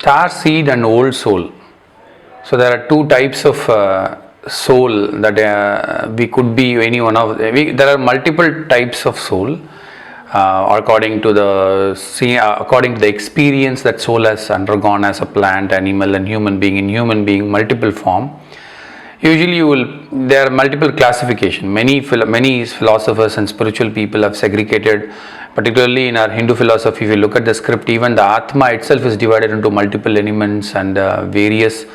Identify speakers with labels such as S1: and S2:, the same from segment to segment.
S1: star seed and old soul. So there are two types of soul that we could be any one of. There are multiple types of soul according to the experience that soul has undergone as a plant, animal, and human being. In human being, multiple form. Usually, there are multiple classification. Many philosophers and spiritual people have segregated. Particularly in our Hindu philosophy, if you look at the script, even the Atma itself is divided into multiple elements and various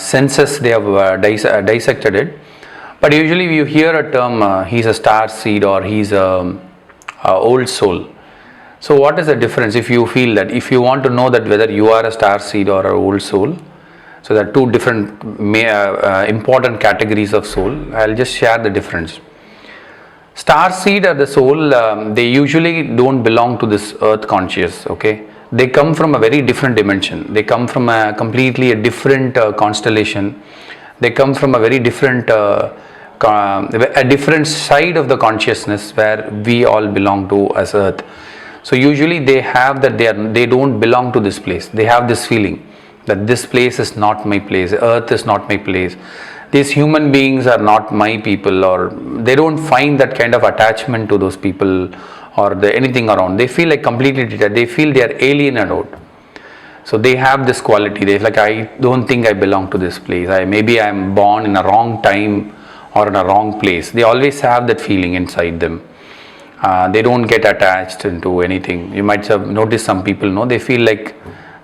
S1: senses they have dissected it. But usually you hear a term, he's a star seed or he's a old soul. So what is the difference if you feel that, if you want to know that whether you are a star seed or an old soul? So there are two different important categories of soul. I'll just share the difference. Star seed or the soul, they usually don't belong to this earth conscious, okay? They come from a very different dimension. They come from a completely a different constellation. They come from a very different a different side of the consciousness where we all belong to as earth. So usually they have that they don't belong to this place. They have this feeling that this place is not my place, earth is not my place, these human beings are not my people, or they don't find that kind of attachment to those people or anything around. They feel like completely detached. They feel they are alienated out. So they have this quality. They're like, I don't think I belong to this place. Maybe I am born in a wrong time or in a wrong place. They always have that feeling inside them. They don't get attached into anything. You might have noticed some people, they feel like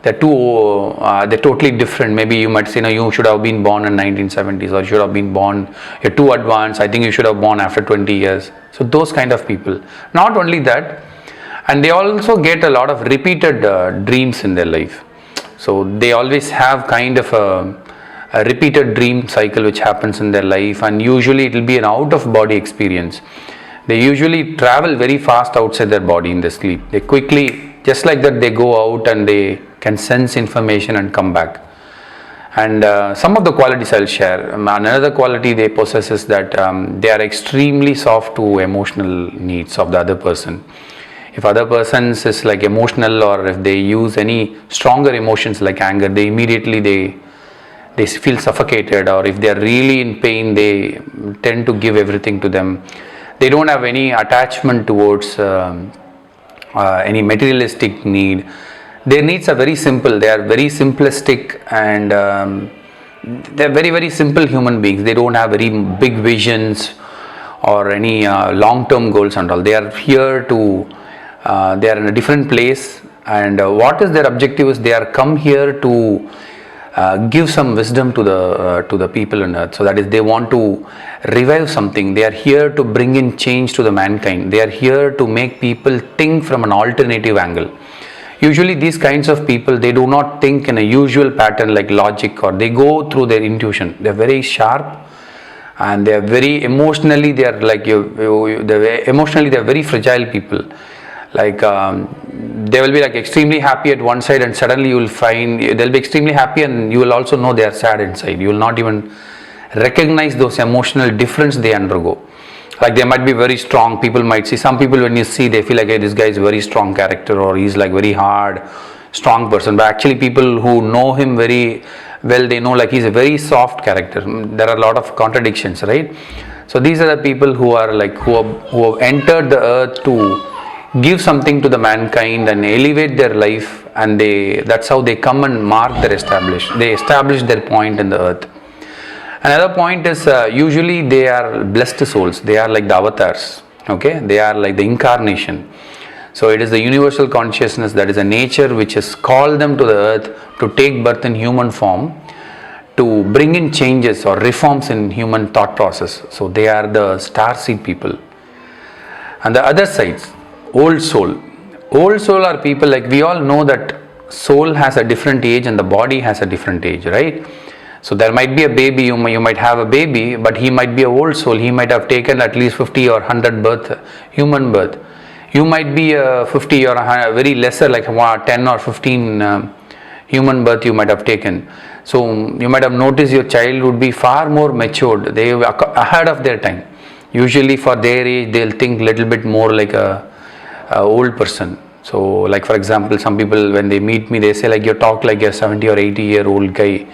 S1: they're totally different. Maybe you might say, you should have been born in 1970s, or you should have been born, you're too advanced, I think you should have born after 20 years. So those kind of people. Not only that, and they also get a lot of repeated dreams in their life. So they always have kind of a repeated dream cycle which happens in their life, and usually it will be an out of body experience. They usually travel very fast outside their body in their sleep. They quickly, just like that, they go out and they can sense information and come back. And some of the qualities I'll share. Another quality they possess is that they are extremely soft to emotional needs of the other person. If other person is like emotional, or if they use any stronger emotions like anger, they immediately they feel suffocated, or if they are really in pain, they tend to give everything to them. They don't have any attachment towards any materialistic need. Their needs are very simple. They are very simplistic, and they are very, very simple human beings. They don't have very big visions or any long-term goals and all. They are here to, they are in a different place, and what is their objective is they are come here to give some wisdom to the people on earth. So that is, they want to revive something. They are here to bring in change to the mankind. They are here to make people think from an alternative angle. Usually these kinds of people, they do not think in a usual pattern like logic, or they go through their intuition. They are very sharp, and they are very emotionally, they are like emotionally they are very fragile people. Like they will be like extremely happy at one side, and suddenly you will find they'll be extremely happy, and you will also know they are sad inside. You will not even recognize those emotional difference they undergo. Like they might be very strong. People might see, some people when you see, they feel like, hey, this guy is a very strong character, or he's like very hard, strong person. But actually people who know him very well, they know like he's a very soft character. There are a lot of contradictions, right? So these are the people who are like, who have entered the earth to give something to the mankind and elevate their life, and that's how they come and mark their they establish their point in the earth. Another point is usually they are blessed souls. They are like the avatars, okay? They are like the incarnation. So it is the universal consciousness, that is a nature which has called them to the earth to take birth in human form, to bring in changes or reforms in human thought process. So they are the star seed people. And the other sides, old soul. Old soul are people, like we all know that soul has a different age and the body has a different age, right? So there might be a baby, you might have a baby, but he might be an old soul. He might have taken at least 50 or 100 human birth. You might be a 50 or a very lesser, like 10 or 15 human birth you might have taken. So you might have noticed your child would be far more matured. They are ahead of their time. Usually for their age, they'll think little bit more like a old person. So like for example, some people when they meet me, they say like you talk like you're 70 or 80-year-old guy.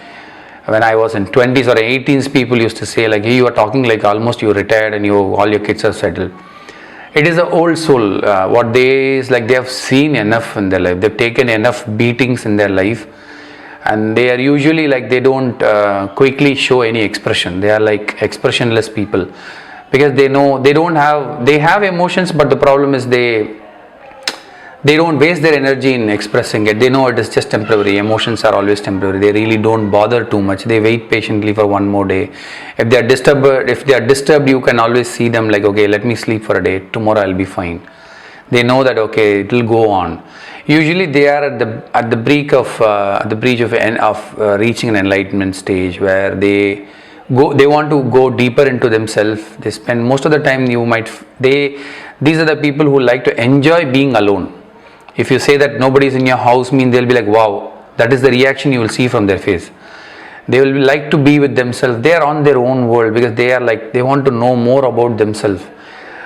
S1: When I was in 20s or 18s, people used to say like, hey, you are talking like almost you retired and all your kids are settled. It is an old soul. What they is like they have seen enough in their life. They've taken enough beatings in their life, and they are usually like they don't quickly show any expression. They are like expressionless people because they know they have emotions, but the problem is they don't waste their energy in expressing it. They know it is just temporary. Emotions are always temporary. They really don't bother too much. They wait patiently for one more day. If they are disturbed, you can always see them like, okay, let me sleep for a day. Tomorrow I'll be fine. They know that okay, it will go on. Usually they are at the breach of reaching an enlightenment stage where they want to go deeper into themselves. They spend most of the time these are the people who like to enjoy being alone. If you say that nobody is in your house, they'll be like, wow, that is the reaction you will see from their face. They will like to be with themselves. They are on their own world because they want to know more about themselves,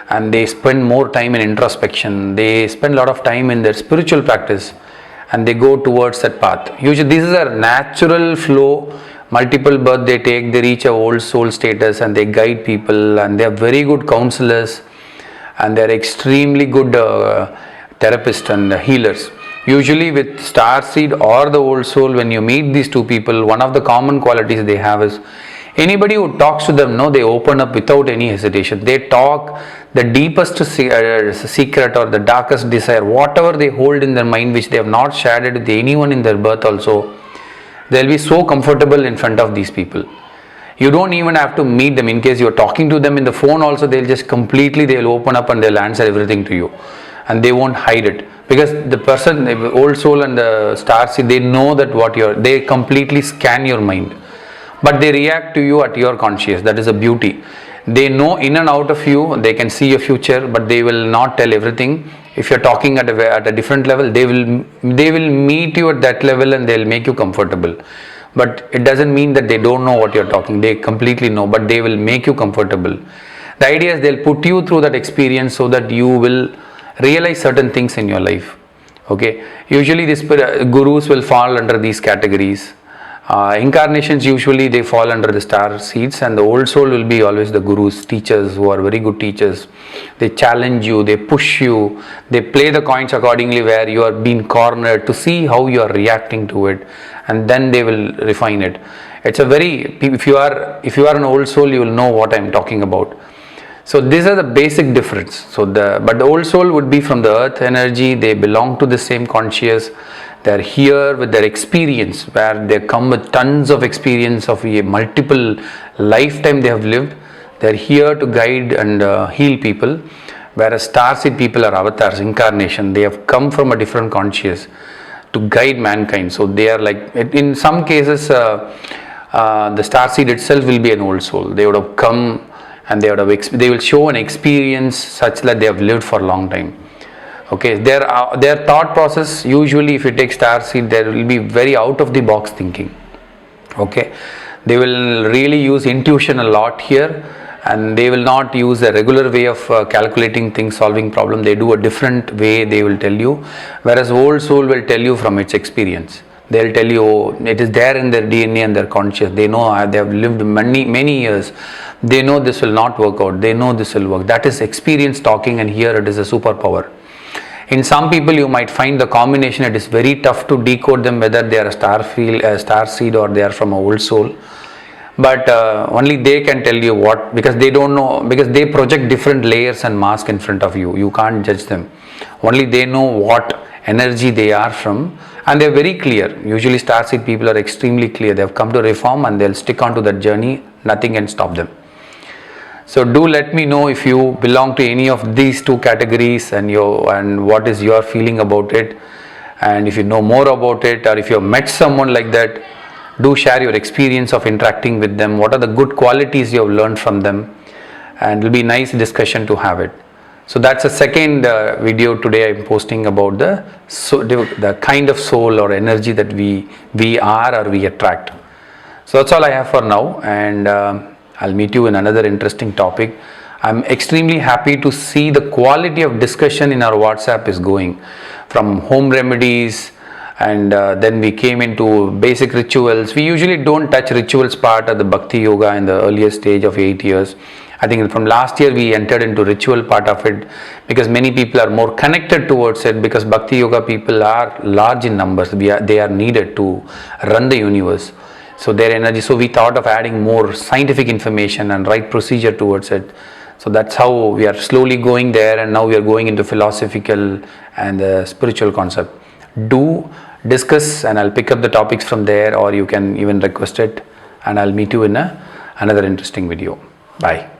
S1: and they spend more time in introspection. They spend a lot of time in their spiritual practice, and they go towards that path. Usually this is a natural flow. Multiple birth they take, they reach a old soul status, and they guide people, and they are very good counselors, and they are extremely good therapists and healers. Usually with star seed or the old soul, when you meet these two people, one of the common qualities they have is anybody who talks to them, they open up without any hesitation. They talk the deepest secret or the darkest desire, whatever they hold in their mind, which they have not shared it with anyone in their birth also. They'll be so comfortable in front of these people. You don't even have to meet them. In case you're talking to them in the phone also, they'll open up and they'll answer everything to you. And they won't hide it. Because the person, the old soul and the star seed, they know that they completely scan your mind. But they react to you at your conscious. That is a beauty. They know in and out of you, they can see your future, but they will not tell everything. If you're talking at a different level, they will meet you at that level and they'll make you comfortable. But it doesn't mean that they don't know what you're talking. They completely know, but they will make you comfortable. The idea is they'll put you through that experience so that you will realize certain things in your life. Okay, usually these gurus will fall under these categories. Incarnations usually they fall under the star seeds, and the old soul will be always the gurus, teachers who are very good teachers. They challenge you, they push you, they play the coins accordingly where you are being cornered to see how you are reacting to it, and then they will refine it. It's a very, if you are an old soul, you will know what I am talking about. So these are the basic difference. But the old soul would be from the earth energy. They belong to the same conscious. They are here with their experience, where they come with tons of experience of a multiple lifetime they have lived. They are here to guide and heal people. Whereas starseed people are avatars, incarnation. They have come from a different conscious to guide mankind. So they are like, in some cases, the starseed itself will be an old soul. They would have come and they will show an experience such that they have lived for a long time. Okay, their thought process, usually if you take star seed, there will be very out of the box thinking. Okay, they will really use intuition a lot here, and they will not use a regular way of calculating things, solving problem. They do a different way, they will tell you, whereas old soul will tell you from its experience. They'll tell you, oh, it is there in their DNA and their conscious. They know they have lived many years. They know this will not work out. They know this will work. That is experience talking, and here it is a superpower. In some people, you might find the combination, it is very tough to decode them, whether they are a star seed or they are from an old soul. But only they can tell you what, because they don't know, because they project different layers and mask in front of you. You can't judge them. Only they know what energy they are from, and they're very clear. Usually star seed people are extremely clear. They have come to reform and they'll stick on to that journey. Nothing can stop them. So do let me know if you belong to any of these two categories and what is your feeling about it. And if you know more about it, or if you have met someone like that, do share your experience of interacting with them. What are the good qualities you have learned from them? And it will be a nice discussion to have it. So that's the second video today I'm posting about the kind of soul or energy that we are or we attract. So that's all I have for now, and I'll meet you in another interesting topic. I'm extremely happy to see the quality of discussion in our WhatsApp is going. from home remedies, and then we came into basic rituals. We usually don't touch rituals part of the Bhakti Yoga in the earlier stage of 8 years. I think from last year we entered into ritual part of it, because many people are more connected towards it, because Bhakti Yoga people are large in numbers. They are needed to run the universe. So their energy, so we thought of adding more scientific information and right procedure towards it. So that's how we are slowly going there, and now we are going into philosophical and spiritual concept. Do discuss, and I'll pick up the topics from there, or you can even request it, and I'll meet you in another interesting video. Bye.